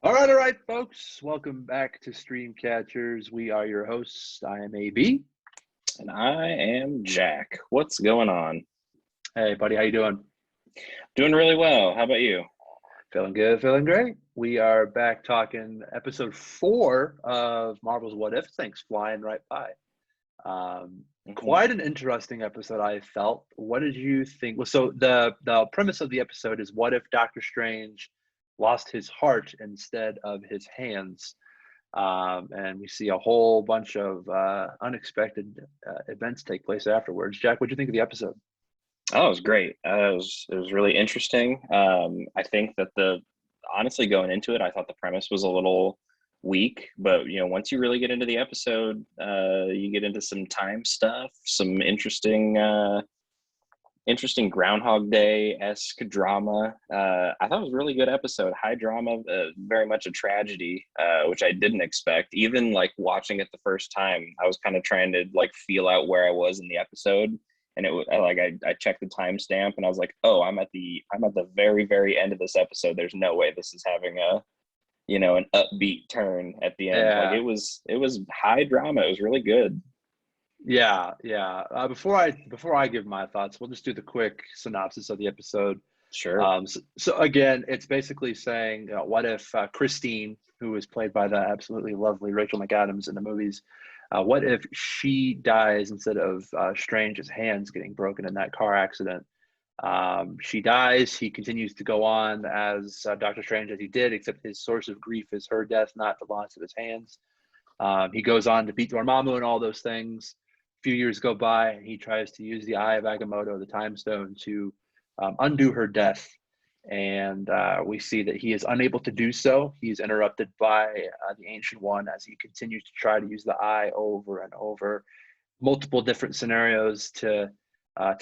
All right, folks. Welcome back to Stream Catchers. We are your hosts. I am AB. And I am Jack. What's going on? Hey, buddy, how you doing? Doing really well. How about you? Feeling good, feeling great. We are back talking episode 4 of Marvel's What If. Thanks, flying right by. hmm Quite an interesting episode, I felt. What did you think? Well, so the premise of the episode is, what if Doctor Strange lost his heart instead of his hands? And we see a whole bunch of unexpected events take place afterwards. Jack, what do you think of the episode? Oh, it was great. It was really interesting. I think that the honestly going into it, I thought the premise was a little weak, but once you really get into the episode, you get into some time stuff, some interesting Groundhog Day-esque drama. I thought it was a really good episode. High drama, very much a tragedy, which I didn't expect. Even like watching it the first time, I was kind of trying to like feel out where I was in the episode, and it was like I checked the timestamp, and I was like, oh, I'm at the very end of this episode. There's no way this is having an upbeat turn at the end. Like Yeah, it was high drama. It was really good. yeah. Before I give my thoughts, we'll just do the quick synopsis of the episode. Sure. So again, it's basically saying, what if Christine, who is played by the absolutely lovely Rachel McAdams in the movies, what if she dies instead of Strange's hands getting broken in that car accident? She dies. He continues to go on as Doctor Strange as he did, except his source of grief is her death, not the loss of his hands. He goes on to beat Dormammu and all those things. A few years go by, and he tries to use the Eye of Agamotto, the Time Stone, to undo her death. And we see that he is unable to do so. He's interrupted by the Ancient One as he continues to try to use the Eye over and over, multiple different scenarios to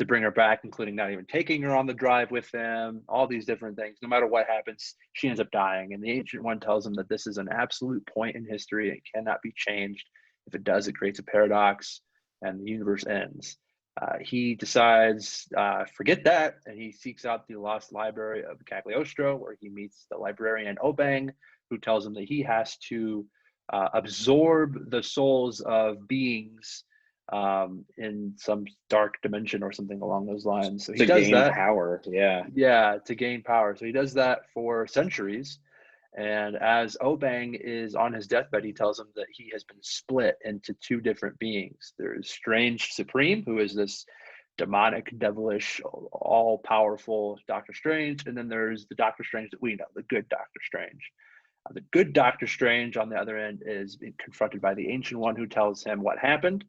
bring her back, including not even taking her on the drive with them, all these different things. No matter what happens, she ends up dying. And the Ancient One tells him that this is an absolute point in history. It cannot be changed. If it does, it creates a paradox and the universe ends. He decides, forget that, and he seeks out the lost library of Cagliostro, where he meets the librarian Obang, who tells him that he has to absorb the souls of beings in some dark dimension or something along those lines. So he To does gain that, power. Yeah. yeah, to gain power. So he does that for centuries. And as Obang is on his deathbed, he tells him that he has been split into two different beings. There's Strange Supreme, who is this demonic, devilish, all powerful Doctor Strange. And then there's the Doctor Strange that we know, the good Doctor Strange. The good Doctor Strange, on the other end, is being confronted by the Ancient One, who tells him what happened.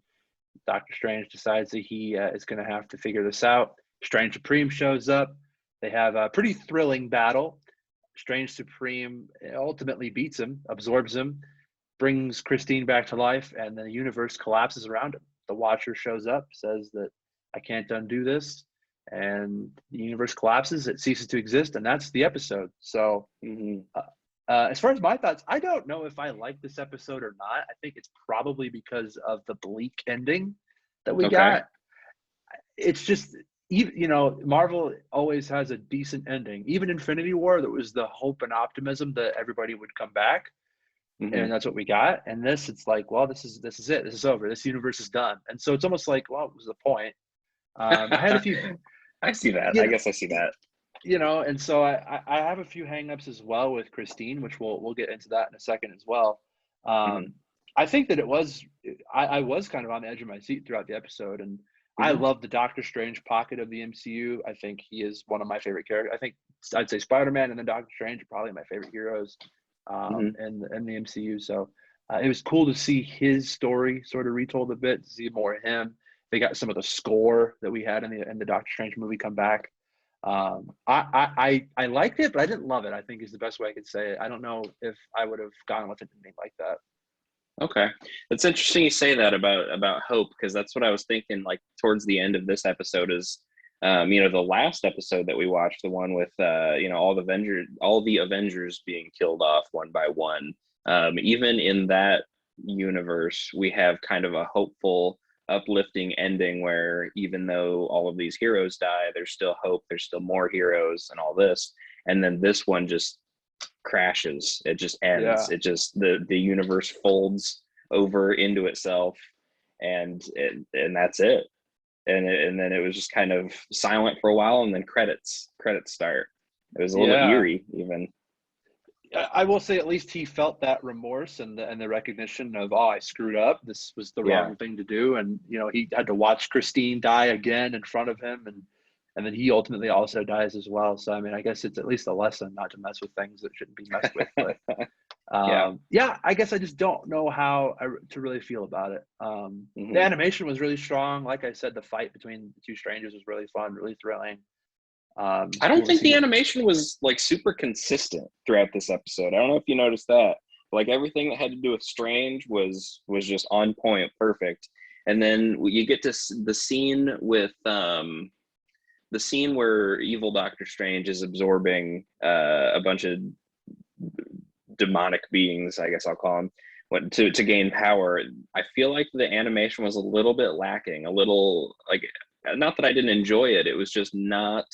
Doctor Strange decides that he is going to have to figure this out. Strange Supreme shows up. They have a pretty thrilling battle. Strange Supreme ultimately beats him, absorbs him, brings Christine back to life, and the universe collapses around him. The Watcher shows up, says that I can't undo this, and the universe collapses. It ceases to exist, and that's the episode. So hmm as far as my thoughts, I don't know if I like this episode or not. I think it's probably because of the bleak ending that we Okay. got. It's just, Marvel always has a decent ending. Even Infinity War, that was the hope and optimism that everybody would come back, hmm and that's what we got. And this, it's like, well, this is it. This is over. This universe is done. And so it's almost like, well, what was the point? I had a few, I see that. you I know, guess I see that. and so I have a few hangups as well with Christine, which we'll get into that in a second as well. hmm Um, I think that I was kind of on the edge of my seat throughout the episode, and I hmm love the Doctor Strange pocket of the MCU. I think he is one of my favorite characters. I think I'd say Spider-Man and then Doctor Strange are probably my favorite heroes hmm in the MCU. So it was cool to see his story sort of retold a bit, to see more of him. They got some of the score that we had in the Doctor Strange movie come back. I liked it, but I didn't love it, I think is the best way I could say it. I don't know if I would have gone with anything like that. Okay. It's interesting you say that about hope, because that's what I was thinking like towards the end of this episode is the last episode that we watched, the one with all the Avengers being killed off one by one. Even in that universe, we have kind of a hopeful, uplifting ending where even though all of these heroes die, there's still hope, there's still more heroes and all this. And then this one just crashes. It just ends. Yeah. It just the universe folds over into itself, and that's it. And then it was just kind of silent for a while, and then credits start. It was a little Yeah. eerie even. I will say at least he felt that remorse and the recognition of, oh, I screwed up. This was the Yeah. wrong thing to do. And, you know, he had to watch Christine die again in front of him. And then he ultimately also dies as well. So, I mean, I guess it's at least a lesson not to mess with things that shouldn't be messed with. But Yeah. yeah, I guess I just don't know how to really feel about it. The Hmm. animation was really strong. Like I said, the fight between the two strangers was really fun, really thrilling. I It's don't cool to think see the what. animation was like super consistent throughout this episode. I don't know if you noticed that. Like everything that had to do with Strange was just on point, perfect. And then you get to the scene with the scene where evil Doctor Strange is absorbing a bunch of demonic beings, I guess I'll call them, to gain power. I feel like the animation was a little bit lacking, a little like, not that I didn't enjoy it, it was just not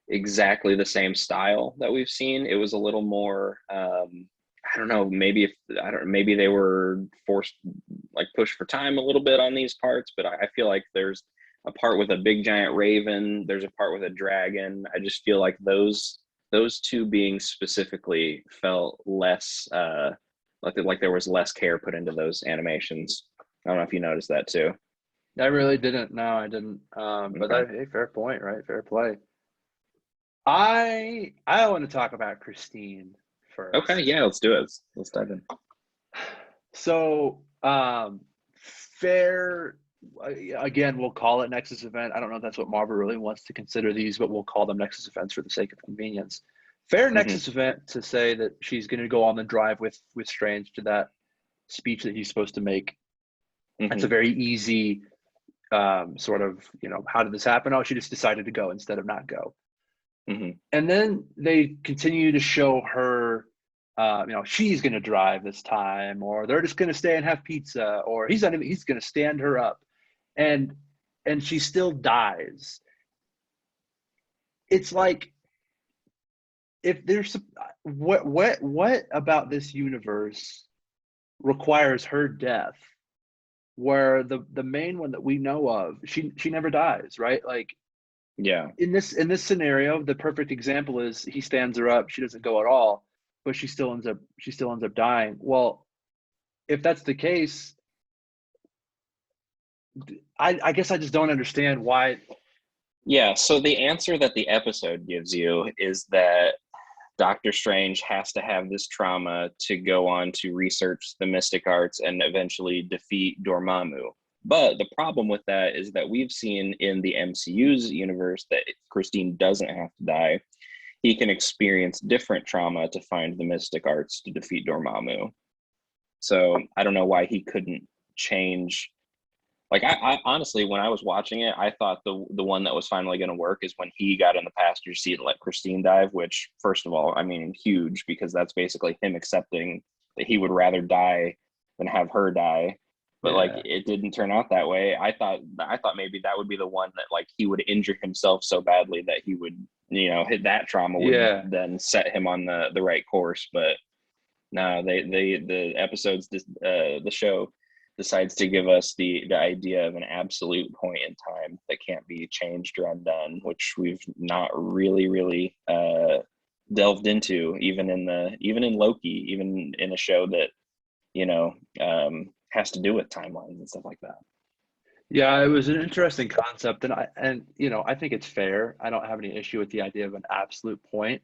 exactly the same style that we've seen. It was a little more I don't know, maybe if I don't maybe they were forced, like pushed for time a little bit on these parts, but I feel like there's a part with a big giant raven, there's a part with a dragon. I just feel like those two beings specifically felt less like there was less care put into those animations. I don't know if you noticed that too. I really didn't. No, I didn't. But Okay. hey, fair point, right? Fair play. I want to talk about Christine Okay, first. yeah, let's do it. Let's dive in. So, fair. Again, we'll call it Nexus event. I don't know if that's what Marvel really wants to consider these, but we'll call them Nexus events for the sake of convenience. Fair Hmm. Nexus event to say that she's going to go on the drive with Strange to that speech that he's supposed to make. That's a Hmm. very easy sort of, how did this happen? Oh, she just decided to go instead of not go. Hmm. And then they continue to show her, she's going to drive this time, or they're just going to stay and have pizza, or he's going to stand her up, and she still dies. It's like, if there's what about this universe requires her death, where the main one that we know of, she never dies, right? Like, Yeah. in this scenario, the perfect example is he stands her up, she doesn't go at all, but she still ends up dying. Well, if that's the case, I guess I just don't understand why. Yeah, so the answer that the episode gives you is that Doctor Strange has to have this trauma to go on to research the mystic arts and eventually defeat Dormammu. But the problem with that is that we've seen in the MCU's universe that Christine doesn't have to die. He can experience different trauma to find the mystic arts to defeat Dormammu. So I don't know why he couldn't change. Like I honestly, when I was watching it, I thought the one that was finally going to work is when he got in the passenger seat and let Christine dive. Which, first of all, I mean, huge, because that's basically him accepting that he would rather die than have her die. But like, Yeah, it didn't turn out that way. I thought maybe that would be the one that like he would injure himself so badly that he would, hit that trauma would yeah, then set him on the right course. But no, the episodes, the show decides to give us the idea of an absolute point in time that can't be changed or undone, which we've not really delved into, even in Loki, even in a show that you know has to do with timelines and stuff like that. yeah. It was an interesting concept, and I think it's fair. I don't have any issue with the idea of an absolute point.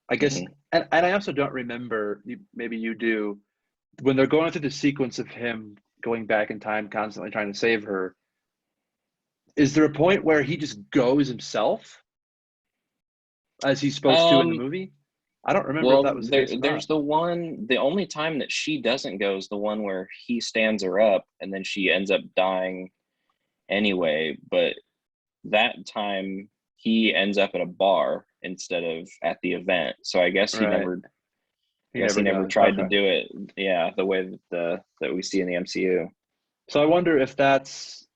I guess, Hmm. and I also don't remember. Maybe you do, when they're going through the sequence of him going back in time, constantly trying to save her. Is there a point where he just goes himself, as he's supposed to in the Um, movie? I don't remember if well, that was the case or not. there's the only time that she doesn't go is the one where he stands her up and then she ends up dying anyway. But that time he ends up at a bar instead of at the event. So Right. I He guess he never never goes. tried to Okay. do it. Yeah, the way that we see in the MCU. So I wonder if that's,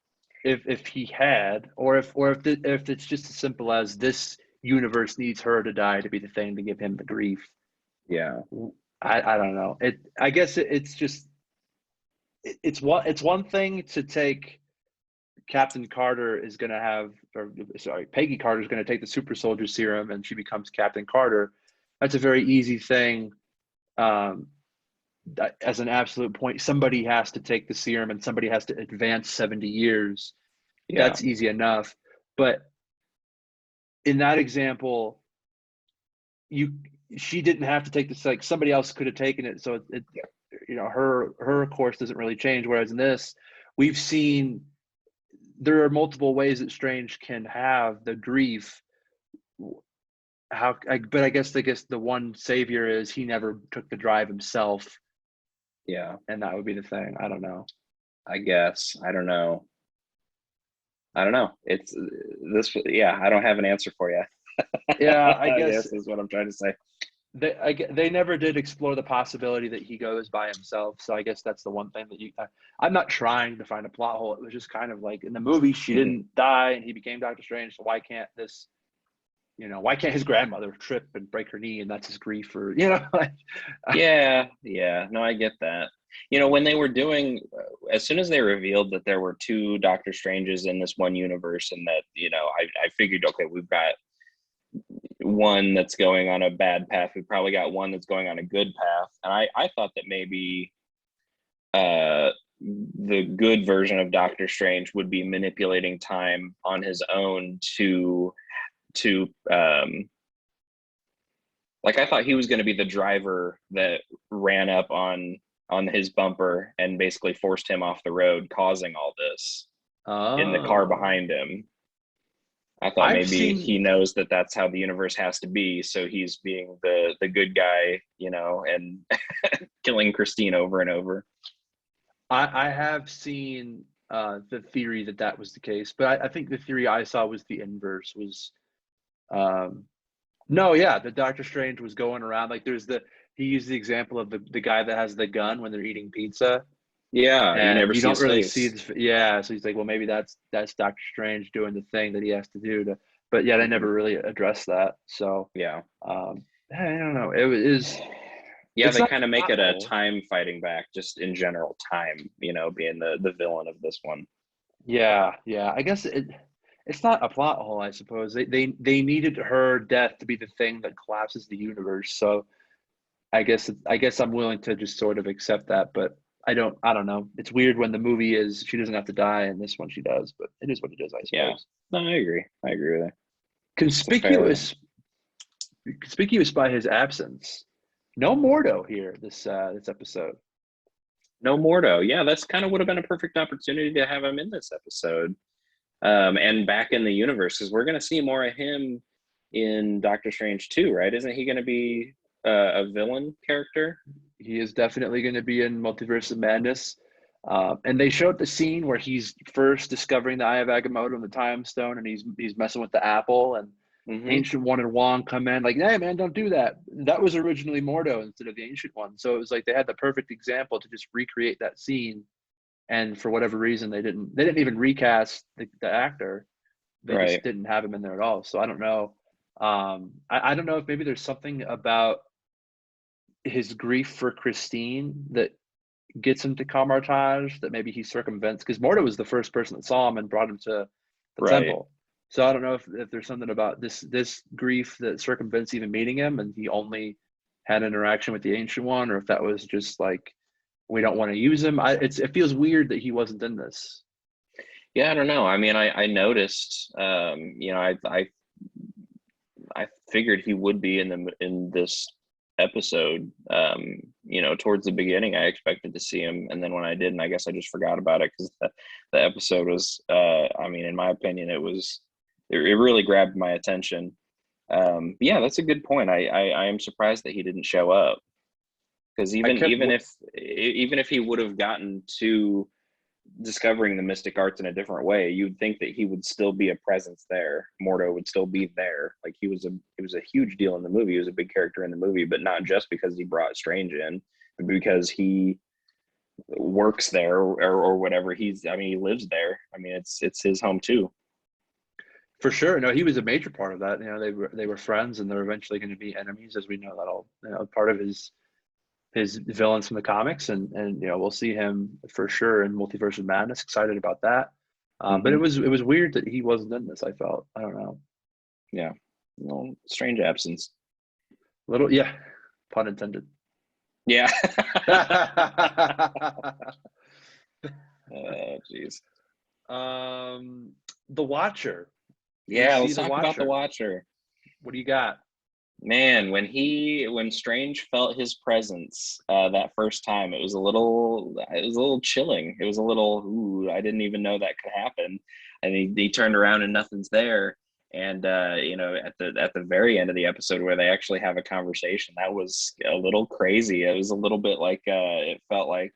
if he had, or if it's just as simple as this universe needs her to die to be the thing to give him the grief. Yeah. I don't know. I guess it's just it's one thing to take Captain Carter is going to have, or sorry, Peggy Carter is going to take the super soldier serum and she becomes Captain Carter. That's a very easy thing. Um, as an absolute point, somebody has to take the serum and somebody has to advance 70 years. Yeah. That's easy enough. But in that example, you she didn't have to take this, like somebody else could have taken it. So her course doesn't really change. Whereas in this, we've seen there are multiple ways that Strange can have the grief. But I guess the one savior is he never took the drive himself, Yeah. and that would be the thing. I don't know. I guess. I don't know. I don't know. It's this. Yeah, I don't have an answer for you. Yeah, I I guess guess is what I'm trying to say. they never did explore the possibility that he goes by himself. So I guess that's the one thing that I'm not trying to find a plot hole. It was just kind of like in the movie, she Mhm. didn't die and he became Doctor Strange. So why can't this? Why can't his grandmother trip and break her knee and that's his grief? Or like, Yeah, yeah. No, I get that. When they were doing, as soon as they revealed that there were two Doctor Stranges in this one universe, and that, I figured, okay, we've got one that's going on a bad path. We probably got one that's going on a good path. And I thought that maybe uh, the good version of Doctor Strange would be manipulating time on his own to like, I thought he was going to be the driver that ran up on his bumper and basically forced him off the road, causing all this in the car oh, behind him. I thought I've maybe seen he knows that that's how the universe has to be, so he's being the good guy, and killing Christine over and over. I have seen the theory that that was the case, but I think the theory I saw was the inverse. Was um, No, yeah, the Doctor Strange was going around like he used the example of the guy that has the gun when they're eating pizza, Yeah, you and never you see don't his really see face. this. Yeah, so he's like, well, maybe that's Doctor Strange doing the thing that he has to do to. But yeah, they Hmm. never really addressed that. So Yeah, I don't know. Is yeah, it's they not kind of a make plot it a hole. time fighting back, just in general time, being the villain of this one. Yeah, yeah. I guess it's not a plot hole, I suppose. They needed her death to be the thing that collapses the universe. So I guess I'm willing to just sort of accept that, but I don't know. It's weird when the movie is she doesn't have to die and this one she does, but it is what it is, I Yeah, suppose. no, I agree. I agree with you. It's a fair. Conspicuous by his absence. No Mordo here this episode. No Mordo. Yeah, that's kind of would have been a perfect opportunity to have him in this episode. And back in the universe, because we're going to see more of him in Doctor Strange 2, right? Isn't he going to be a villain character? He is definitely going to be in Multiverse of Madness. And they showed the scene where he's first discovering the Eye of Agamotto and the Time Stone, and he's messing with the apple, and Hmm. Ancient One and Wong come in like, "Hey man, don't do that." That was originally Mordo instead of the Ancient One, so it was like they had the perfect example to just recreate that scene. And for whatever reason, they didn't even recast the actor. They just Right. didn't have him in there at all. So I don't know. I don't know if maybe there's something about his grief for Christine that gets him to Camartage that maybe he circumvents because Mordo was the first person that saw him and brought him to the Right. temple. So I don't know if there's something about this grief that circumvents even meeting him and he only had interaction with the Ancient One, or if that was just like we don't want to use him. It feels weird that he wasn't in this. Yeah, I don't know. I mean, I noticed. I figured he would be in this episode. Towards the beginning, I expected to see him, and then when I didn't, I guess I just forgot about it because the episode was. I mean, in my opinion, it really grabbed my attention. Yeah, that's a good point. I am surprised that he didn't show up, because I even kept even if he would have gotten to discovering the mystic arts in a different way, you'd think that he would still be a presence there. Mordo would still be there. Like, he was a huge deal in the movie. He was a big character in the movie, but not just because he brought Strange in, but because he works there, or whatever. I mean, he lives there. I mean, it's his home too. For sure. No, he was a major part of that. They were friends, and they're eventually going to be enemies, as we know that'll part of his villains from the comics, and we'll see him for sure in Multiverse of Madness. Excited about that. But it Hmm. was weird that he wasn't in this. I felt, I don't know, Yeah. Well, strange absence. little, yeah, pun intended. Yeah. um, Oh, jeez. the Watcher. We Yeah, see let's the talk about the Watcher. Watcher. What do you got? Man, when Strange felt his presence that first time, it was a little chilling. It was a little, ooh, I didn't even know that could happen. And he turned around and nothing's there. And at the very end of the episode where they actually have a conversation, that was a little crazy. It was a little bit like it felt like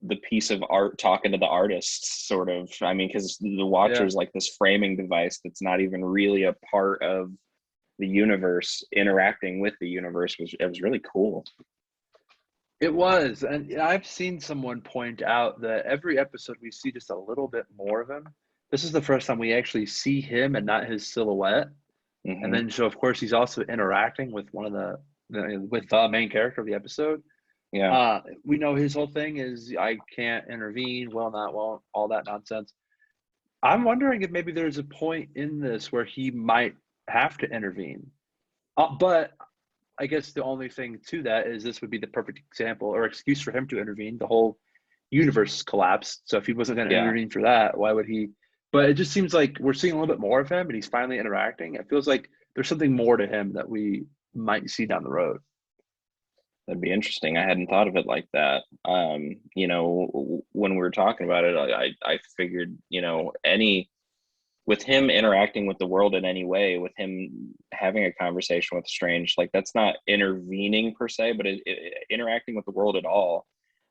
the piece of art talking to the artists, sort of. I mean, because the Watcher Yeah, is like this framing device that's not even really a part of the universe interacting with the universe. It was really cool. it was. And I've seen someone point out that every episode we see just a little bit more of him. This is the first time we actually see him and not his silhouette. And Hmm. then, so of course, he's also interacting with with the main character of the episode. Yeah. We know his whole thing is I can't intervene, will not, won't, all that nonsense. I'm wondering if maybe there's a point in this where he might have to intervene. But I guess the only thing to that is this would be the perfect example or excuse for him to intervene. The whole universe collapsed. So if he wasn't going to Yeah, intervene for that, why would he? But it just seems like we're seeing a little bit more of him and he's finally interacting. It feels like there's something more to him that we might see down the road. that'd be interesting. I hadn't thought of it like that. When we were talking about it, I figured, any with him interacting with the world in any way, with him having a conversation with Strange, like that's not intervening per se, but interacting with the world at all.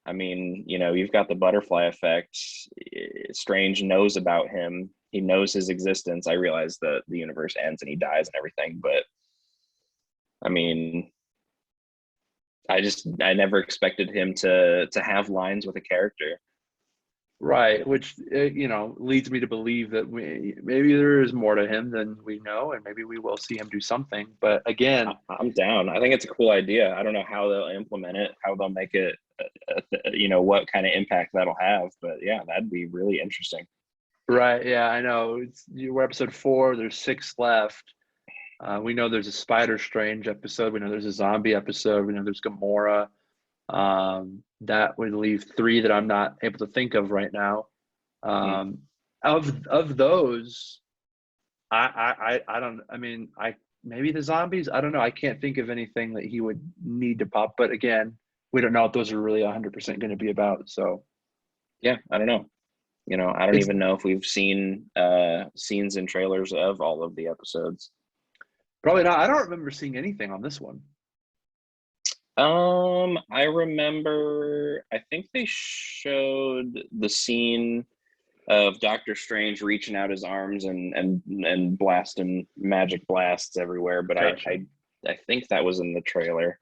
I mean, you've got the butterfly effect. Strange knows about him. He knows his existence. I realize that the universe ends and he dies and everything, but I mean, I never expected him to have lines with a character. Right, which leads me to believe that maybe there is more to him than we know, and maybe we will see him do something. But again, I'm down. I think it's a cool idea. I don't know how they'll implement it, how they'll make it, what kind of impact that'll have. But yeah, that'd be really interesting. right? Yeah, I know. We're episode 4. There's 6 left. We know there's a Spider Strange episode. We know there's a zombie episode. We know there's Gamora. That would leave 3 that I'm not able to think of right now. Mm. Um, of those, I don't. I mean, I maybe the zombies. I don't know. I can't think of anything that he would need to pop. But again, we don't know what those are really 100% going to be about. So Yeah, I don't know. I don't it's even know if we've seen scenes and trailers of all of the episodes. probably not. I don't remember seeing anything on this one. I remember, I think they showed the scene of Doctor Strange reaching out his arms and blasting magic blasts everywhere, but Gotcha. I think that was in the trailer.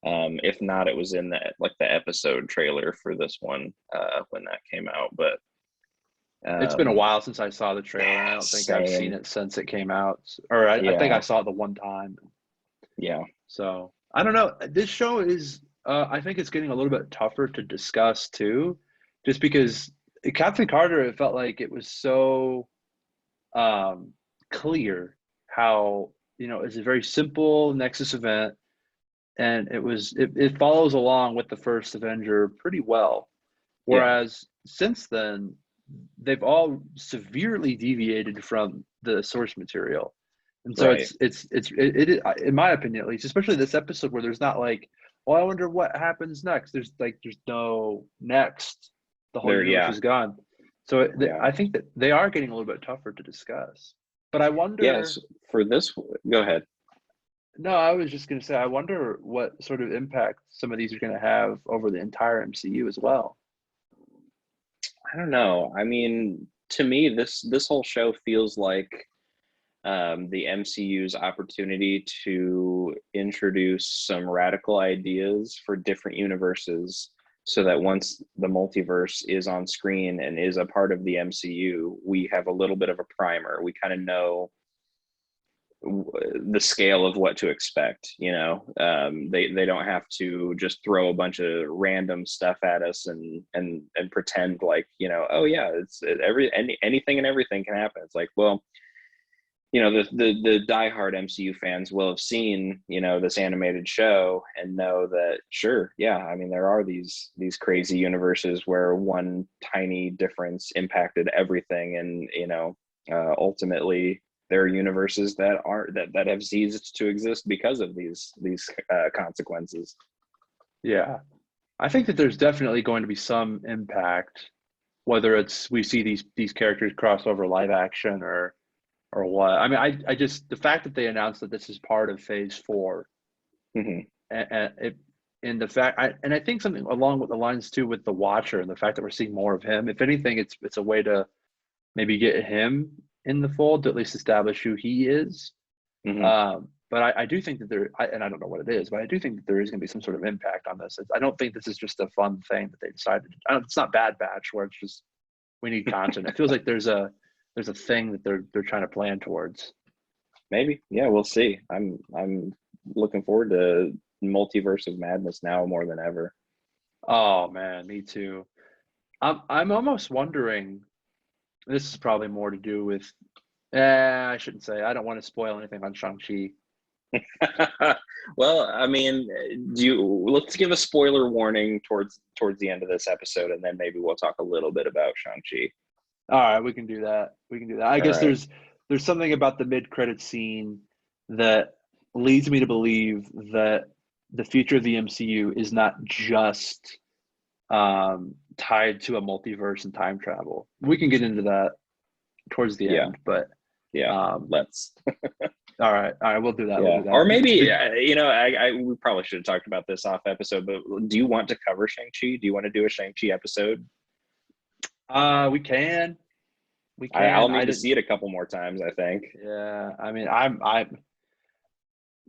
If not, it was in the episode trailer for this one when that came out. But It's been a um, while since I saw the trailer, and I don't think I've seen same, it since it came out. Or I think I yeah, saw it the one time. yeah, So I don't know. This show is, I think it's getting a little bit tougher to discuss too, just because Captain Carter, it felt like it was so um, clear how, it's a very simple Nexus event, and it follows along with the first Avenger pretty well. yeah, Whereas since then, they've all severely deviated from the source material. And so right. it in my opinion at least, especially this episode where there's not like, well, I wonder what happens next. There's no next. The whole There, universe yeah, is gone. So yeah, I think that they are getting a little bit tougher to discuss. But I yes. wonder. For this, go ahead. No, I was just going to say, I wonder what sort of impact some of these are going to have over the entire MCU as well. I don't know. I mean, to me, this whole show feels like the MCU's opportunity to introduce some radical ideas for different universes so that once the multiverse is on screen and is a part of the MCU, we have a little bit of a primer. We kind of know the scale of what to expect. They don't have to just throw a bunch of random stuff at us and pretend like, oh yeah, anything and everything can happen. It's like, well, the diehard MCU fans will have seen, this animated show and know that, sure, yeah, I mean, there are these crazy universes where one tiny difference impacted everything, and ultimately there are universes that have ceased to exist because of these consequences. Yeah, I think that there's definitely going to be some impact, whether it's we see these characters cross over live action or what. I mean, I just, the fact that they announced that this is part of Phase 4, Mm-hmm. and it, and the fact, I think something along with the lines too with the Watcher and the fact that we're seeing more of him. If anything, it's a way to maybe get him in the fold to at least establish who he is. Mm-hmm. But I do think that and I don't know what it is, but I do think that there is going to be some sort of impact on this. I don't think this is just a fun thing that they decided. It's not Bad Batch where it's just we need content. It feels like there's a thing that they're trying to plan towards. Maybe, yeah, we'll see. I'm looking forward to Multiverse of Madness now more than ever. Oh man, me too. I'm almost wondering. This is probably more to do with. I shouldn't say. I don't want to spoil anything on Shang-Chi. Well, I mean, let's give a spoiler warning towards the end of this episode, and then maybe we'll talk a little bit about Shang-Chi. All right, we can do that. I All guess right. there's something about the mid-credit scene that leads me to believe that the future of the MCU is not just tied to a multiverse and time travel. We can get into that towards the Yeah. end, but Yeah. Let's. all right, we'll do that. Yeah. We'll do Or that. maybe we probably should have talked about this off episode, but do you want to cover Shang-Chi? Do you want to do a Shang-Chi episode? We can. I'll I need to didn't. see it a couple more times, I think. Yeah, I mean, I'm.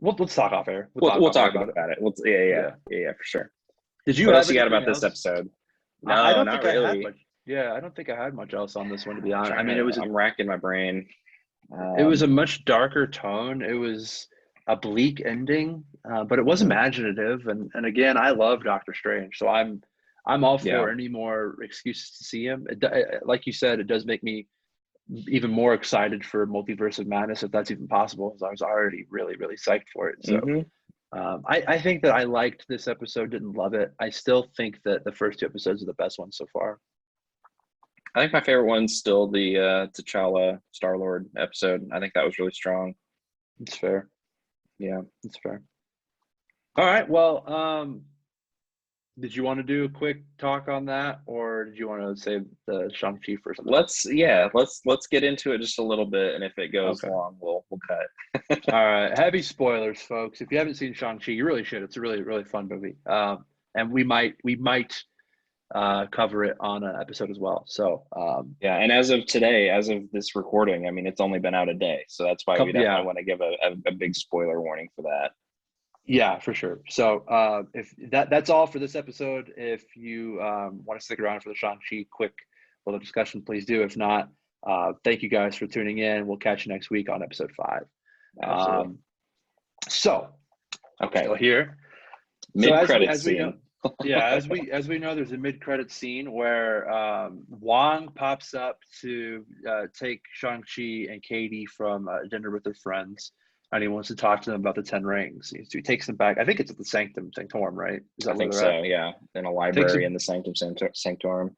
Let's talk off air. We'll talk about it. about it. Yeah, for sure. Did you What have else you got anything about this else? episode? I No, don't not think I had really. much. Yeah, I don't think I had much else on this one, to be honest. I Trying mean, to. I'm racking my brain. it was a much darker tone. It was a bleak ending, but it was Mhm. imaginative. And again, I love Doctor Strange, so I'm all Yeah. for any more excuses to see him. Like you said, it does make me even more excited for Multiverse of Madness, if that's even possible, because I was already really, really psyched for it. So Hmm. I think that I liked this episode, didn't love it. I still think that the first two episodes are the best ones so far. I think my favorite one's still the T'Challa Star-Lord episode. I think that was really strong. It's fair. Yeah. It's fair. All right. Well, did you want to do a quick talk on that, or did you want to save the Shang-Chi for something else? Let's get into it just a little bit, and if it goes Okay. long, we'll cut. All right. Heavy spoilers, folks. If you haven't seen Shang-Chi, you really should. It's a really, really fun movie. And we might cover it on an episode as well. So Yeah, and as of today, as of this recording, I mean, it's only been out a day, so that's why we definitely yeah, want to give a big spoiler warning for that. yeah, for sure. So if that's all for this episode. If you want to stick around for the Shang-Chi quick little discussion, please do. If not, thank you guys for tuning in. We'll catch you next week on episode 5. Absolutely. So Okay. still here. Mid-credit as we know, scene. yeah, as we know, there's a mid-credit scene where Wong pops up to take Shang-Chi and Katie from dinner with their friends, and he wants to talk to them about the 10 rings. So he takes them back. I think it's at the Sanctum Sanctorum, right? Is I that where think they're at? so, yeah. In a Takes library him in the Sanctorum.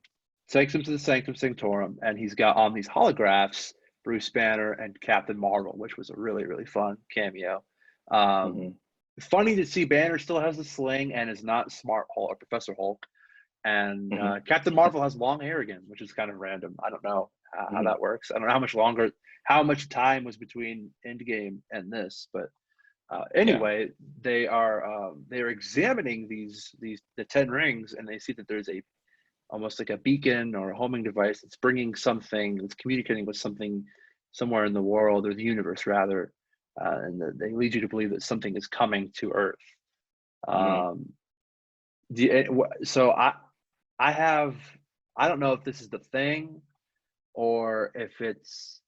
takes him to the Sanctum Sanctorum, and he's got on these holographs Bruce Banner and Captain Marvel, which was a really, really fun cameo. Mm-hmm. Funny to see Banner still has a sling and is not Smart Hulk or Professor Hulk. And Mm-hmm. Captain Marvel has long hair again, which is kind of random. I don't know how Mm-hmm. that works. I don't know how much time was between Endgame and this, but anyway, they're examining the 10 rings, and they see that there's a almost like a beacon or a homing device that's bringing something, that's communicating with something somewhere in the world or the universe rather, and they lead you to believe that something is coming to Earth. Mm-hmm. So I have, I don't know if this is the thing or if it's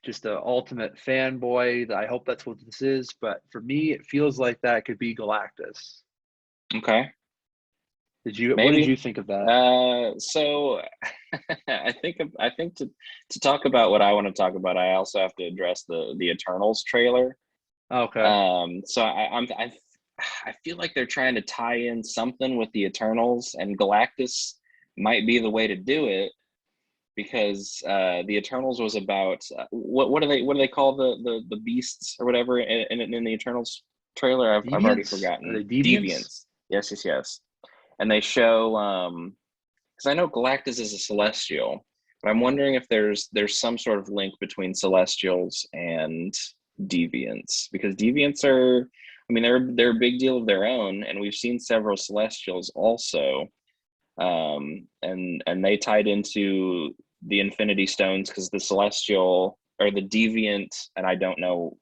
just a ultimate fanboy. That I hope that's what this is, but for me, it feels like that could be Galactus. Okay, What did maybe. you think of that? So I think to talk about what I want to talk about, I also have to address the Eternals trailer. Okay. So I feel like they're trying to tie in something with the Eternals, and Galactus might be the way to do it because the Eternals was about what do they call the beasts or whatever in the Eternals trailer? I've already Deviants? Are they forgotten. deviants? Deviants. Yes, yes, yes. And they show because I know Galactus is a Celestial, but I'm wondering if there's some sort of link between Celestials and Deviants because Deviants are, I mean, they're a big deal of their own, and we've seen several Celestials also, and they tied into the Infinity Stones because the Celestial or the Deviant, and I don't know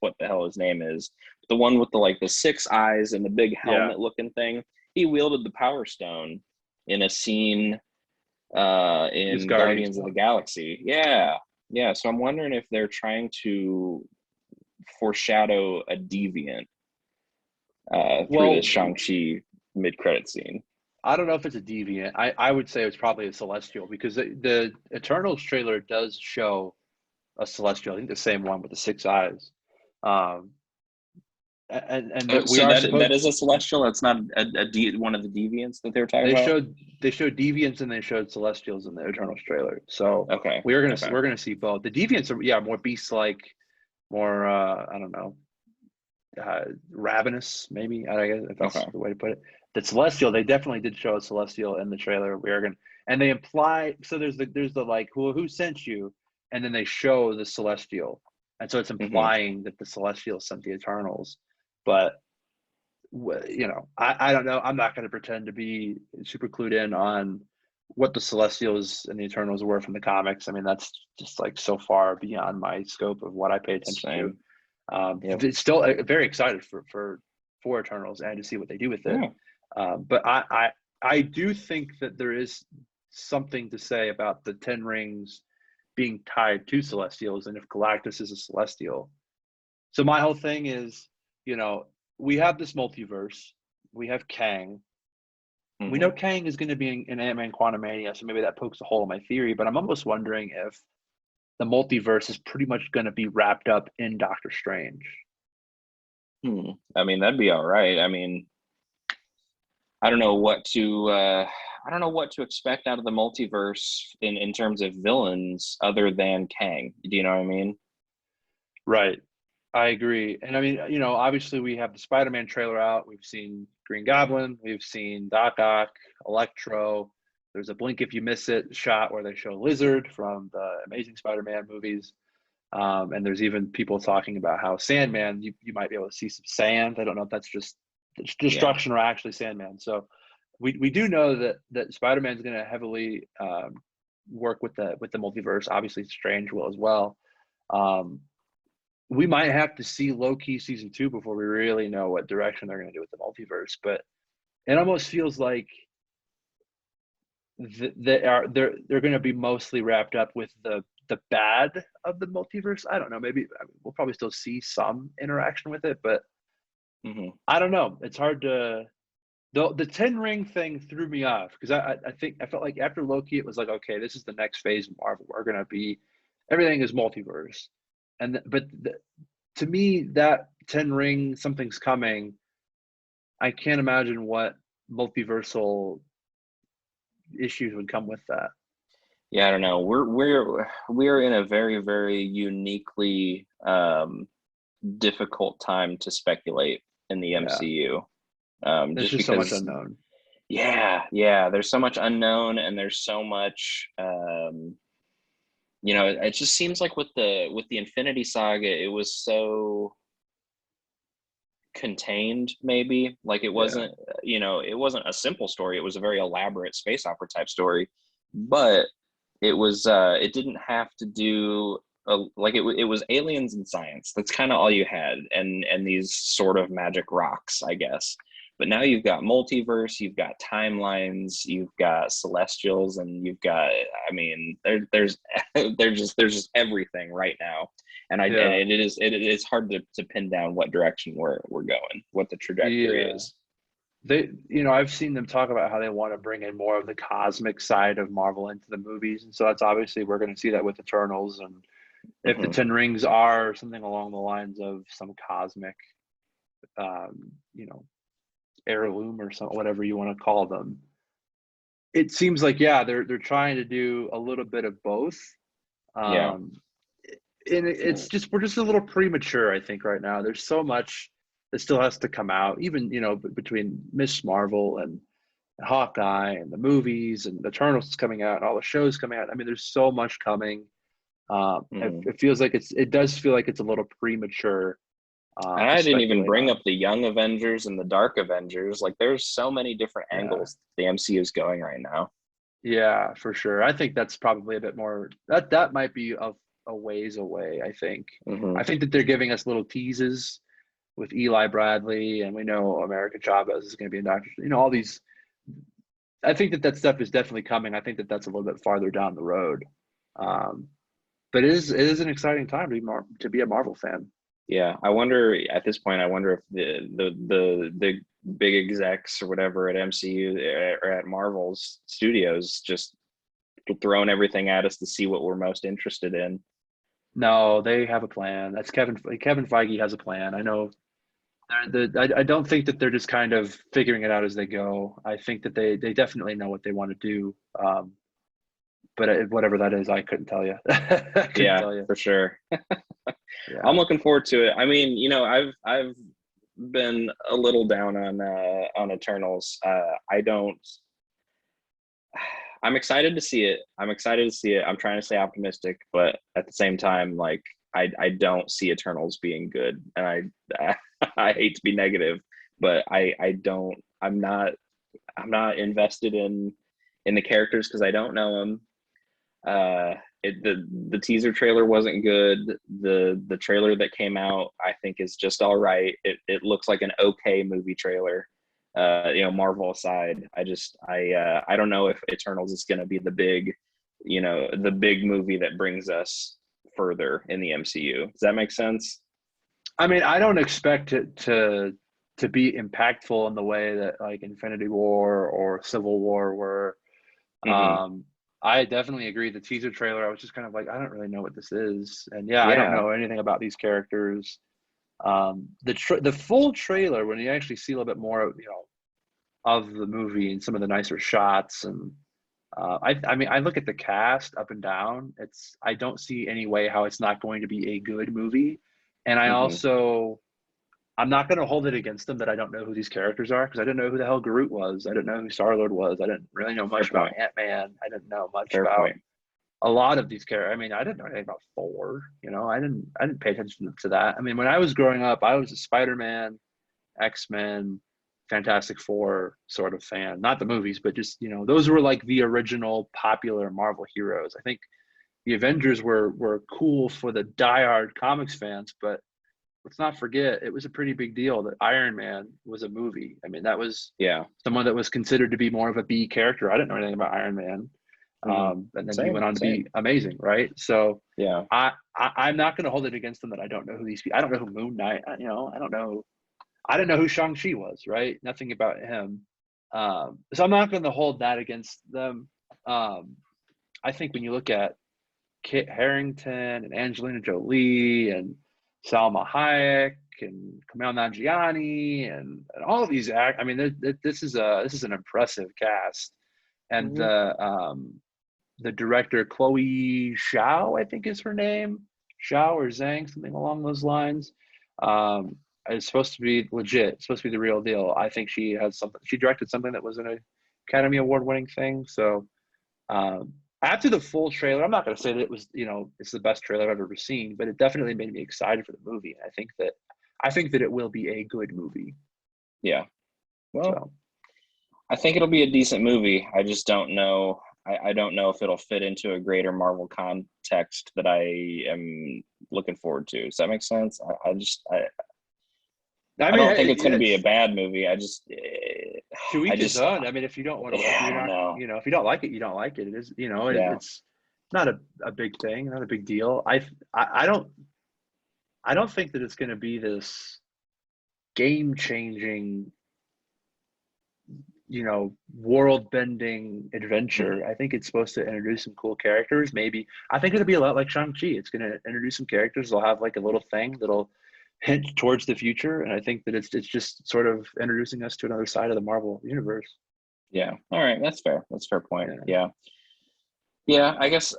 what the hell his name is, the one with the like the six eyes and the big Yeah. helmet looking thing. He wielded the Power Stone in a scene This in Guardians Guardians of the one. Galaxy. Yeah, yeah. So I'm wondering if they're trying to foreshadow a deviant through this Well, Shang-Chi mid-credit scene. I don't know if it's a deviant. I would say it's probably a celestial because the Eternals trailer does show a celestial. I think the same one with the six eyes. Um, and Oh, that we so are that supposed is a celestial. That's not one of the deviants that they were talking they about. showed they showed deviants and they showed celestials in the Eternals trailer. So Okay, okay, we're gonna see both. The deviants are, yeah, more beast like, more I don't know, ravenous, maybe, I guess, if that's okay. the way to put it. The celestial, they definitely did show a celestial in the trailer. We are gonna, and they imply, so there's the like, who sent you, and then they show the celestial, and so it's Hmm. implying that the celestial sent the Eternals. But I don't know. I'm not going to pretend to be super clued in on what the Celestials and the Eternals were from the comics. I mean, that's just like so far beyond my scope of what I pay attention to. Same. Yep. It's still very excited for Eternals and to see what they do with it. Yeah. But I do think that there is something to say about the Ten Rings being tied to Celestials, and if Galactus is a Celestial. So my whole thing is, you know, we have this multiverse. We have Kang. We know Hmm. Kang is going to be in Ant-Man Quantumania, so maybe that pokes a hole in my theory. But I'm almost wondering if the multiverse is pretty much going to be wrapped up in Doctor Strange. Hmm. I mean, that'd be all right. I mean, I don't know what to I don't know what to expect out of the multiverse in terms of villains other than Kang. Do you know what I mean? Right. I agree. And I mean, obviously we have the Spider-Man trailer out. We've seen Green Goblin. We've seen Doc Ock, Electro. There's a blink if you miss it shot where they show Lizard from the Amazing Spider-Man movies. And there's even people talking about how Sandman, you might be able to see some sand. I don't know if that's just Yeah. destruction or actually Sandman. So we do know that Spider-Man's going to heavily work with the multiverse. Obviously, Strange will as well. Um, we might have to see Loki season 2 before we really know what direction they're going to do with the multiverse. But it almost feels like they're going to be mostly wrapped up with the bad of the multiverse. I don't know. Maybe, I mean, we'll probably still see some interaction with it, but Hmm. I don't know. It's hard to. The Ten Ring thing threw me off because I think I felt like after Loki it was like, okay, this is the next phase of Marvel. We're gonna be, everything is multiverse, to me that Ten Ring, something's coming. I can't imagine what multiversal issues would come with that. Yeah, I don't know. We're in a very, very uniquely difficult time to speculate in the Yeah, MCU. there's Just just so much because, unknown. yeah, there's so much unknown and there's so much it just seems like with the Infinity Saga, it was so contained, maybe. Like it Yeah, wasn't, it wasn't a simple story. It was a very elaborate space opera type story, but it didn't have to do like it was aliens and science. That's kind of all you had, and these sort of magic rocks, I guess. But now you've got multiverse, you've got timelines, you've got celestials, and you've got, I mean, there's there's just everything right now. And Yeah. it is hard to pin down what direction we're going, what the trajectory Yeah. is. I've seen them talk about how they want to bring in more of the cosmic side of Marvel into the movies. And so that's obviously, we're going to see that with Eternals. And if the Hmm. 10 Rings are something along the lines of some cosmic, um, you know, heirloom or some, whatever you want to call them, it seems like, yeah, they're trying to do a little bit of both. Yeah. Um, and it's just, we're just a little premature, I think, right now. There's so much that still has to come out, even, between Miss Marvel and Hawkeye and the movies and the Eternals coming out and all the shows coming out. I mean, there's so much coming. Hmm. It feels like it does feel like it's a little premature And to I didn't even speculate bring on. up the Young Avengers and the Dark Avengers. Like, there's so many different Yeah, angles the MCU is going right now. yeah, for sure. I think that's probably a bit more, that might be a ways away. I think. Hmm. I think that they're giving us little teases with Eli Bradley, and we know America Chavez is going to be in Doctor. All these. I think that stuff is definitely coming. I think that that's a little bit farther down the road. Um, but it is an exciting time to be a Marvel fan. Yeah, I wonder at this point. I wonder if the big execs or whatever at MCU or at Marvel's studios just throwing everything at us to see what we're most interested in. No, they have a plan. That's Kevin Feige has a plan. I know. I don't think that they're just kind of figuring it out as they go. I think that they definitely know what they want to do. But whatever that is, I couldn't tell you. I couldn't Yeah, tell you. for sure. I'm Yeah. looking forward to it. I mean, I've been a little down on Eternals. I don't. I'm excited to see it. I'm excited to see it. I'm trying to stay optimistic, but at the same time, like I don't see Eternals being good, and I hate to be negative, but I don't. I'm not invested in the characters because I don't know them. The teaser trailer wasn't good. The trailer that came out, I think, is just all right. It looks like an okay movie trailer. Marvel aside, I don't know if Eternals is going to be the big movie that brings us further in the MCU. Does that make sense? I mean, I don't expect it to be impactful in the way that like Infinity War or Civil War were. Hmm. Um, I definitely agree. The teaser trailer, I was just kind of like, I don't really know what this is, and yeah, I don't Yeah. know anything about these characters. The full trailer, when you actually see a little bit more, of the movie and some of the nicer shots, and I mean, I look at the cast up and down. I don't see any way how it's not going to be a good movie, and Hmm. I'm not going to hold it against them that I don't know who these characters are, because I didn't know who the hell Groot was. I didn't know who Star Lord was. I didn't really know Fair much about point. Ant Man. I didn't know much Fair about point. a lot of these characters. I mean, I didn't know anything about Thor. I didn't pay attention to that. I mean, when I was growing up, I was a Spider Man, X Men, Fantastic Four sort of fan. Not the movies, but just those were like the original popular Marvel heroes. I think the Avengers were cool for the diehard comics fans, but let's not forget it was a pretty big deal that Iron Man was a movie. I mean, that was Yeah. someone that was considered to be more of a B character. I didn't know anything about Iron Man, Hmm. and then he went Same. on to Same. be amazing, right? So Yeah. I'm not going to hold it against them that I don't know who these people. I don't know who Moon Knight. I don't know. I didn't know who Shang-Chi was, right? Nothing about him. So I'm not going to hold that against them. Um, I think when you look at Kit Harington and Angelina Jolie and Salma Hayek and Kumail Nanjiani and all of these I mean, this is an impressive cast, and Hmm. the director Chloe Zhao, I think is her name, Zhao or Zhang, something along those lines. Um, is supposed to be legit. It's supposed to be the real deal. I think she has something. She directed something that was an Academy Award winning thing. So after the full trailer, I'm not going to say that it was, it's the best trailer I've ever seen, but it definitely made me excited for the movie. I think that it will be a good movie. Yeah. Well, So I think it'll be a decent movie. I just don't know. I don't know if it'll fit into a greater Marvel context that I am looking forward to. Does that make sense? I I mean, don't think hey, it's going to be a it's bad movie. to I each his just, own. I mean, if you don't want to, if yeah, you're I don't not, know. you know, if you don't like it, you don't like it. It is, you know, Yeah. it's not a big thing, not a big deal. I don't think that it's going to be this game changing, you know, world bending adventure. Mhm. I think it's supposed to introduce some cool characters. Maybe I think it'll be a lot like Shang-Chi. It's going to introduce some characters. They'll have like a little thing that'll hint towards the future. And I think that it's just sort of introducing us to another side of the Marvel universe. Yeah. All right. That's fair. That's a fair point. Yeah. Yeah. Yeah, I guess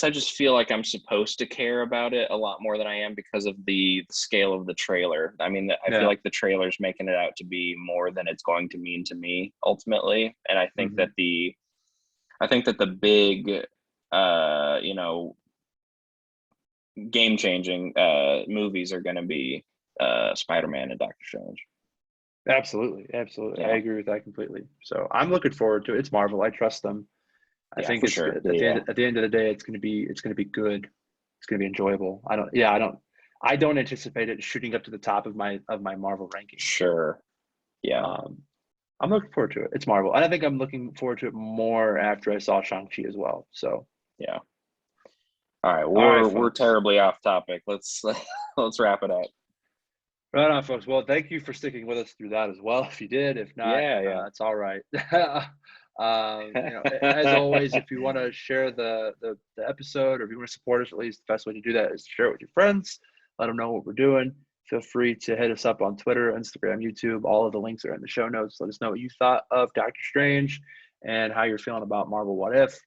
I just feel like I'm supposed to care about it a lot more than I am because of the scale of the trailer. I mean, I feel Yeah. like the trailer's making it out to be more than it's going to mean to me ultimately. And Hmm. I think that the big you know, game changing movies are going to be Spider-Man and Doctor Strange. Absolutely. Absolutely. I Yeah. agree with that completely. So I'm looking forward to it. It's Marvel. I trust them. I Yeah, think for it's sure. at Yeah. the end of the day, it's gonna be good. It's gonna be enjoyable. I don't anticipate it shooting up to the top of my Marvel rankings. So Sure. Yeah. um, I'm looking forward to it. It's Marvel, and I think I'm looking forward to it more after I saw Shang-Chi as well. So Yeah. All right, all right, we're folks. terribly off topic. Let's let's wrap it up. Right on, folks. Well, thank you for sticking with us through that as well. If you did, if not, Yeah, it's all right. You know, as yeah. always, if you want to share the episode, or if you want to support us, at least the best way to do that is to share it with your friends. Let them know what we're doing. Feel free to hit us up on Twitter, Instagram, YouTube. All of the links are in the show notes. Let us know what you thought of Doctor Strange and how you're feeling about Marvel What If.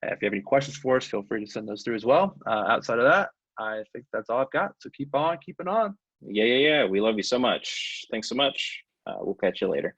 If you have any questions for us, feel free to send those through as well. Outside of that, I think that's all I've got. So keep on keeping on. Yeah. We love you so much. Thanks so much. We'll catch you later.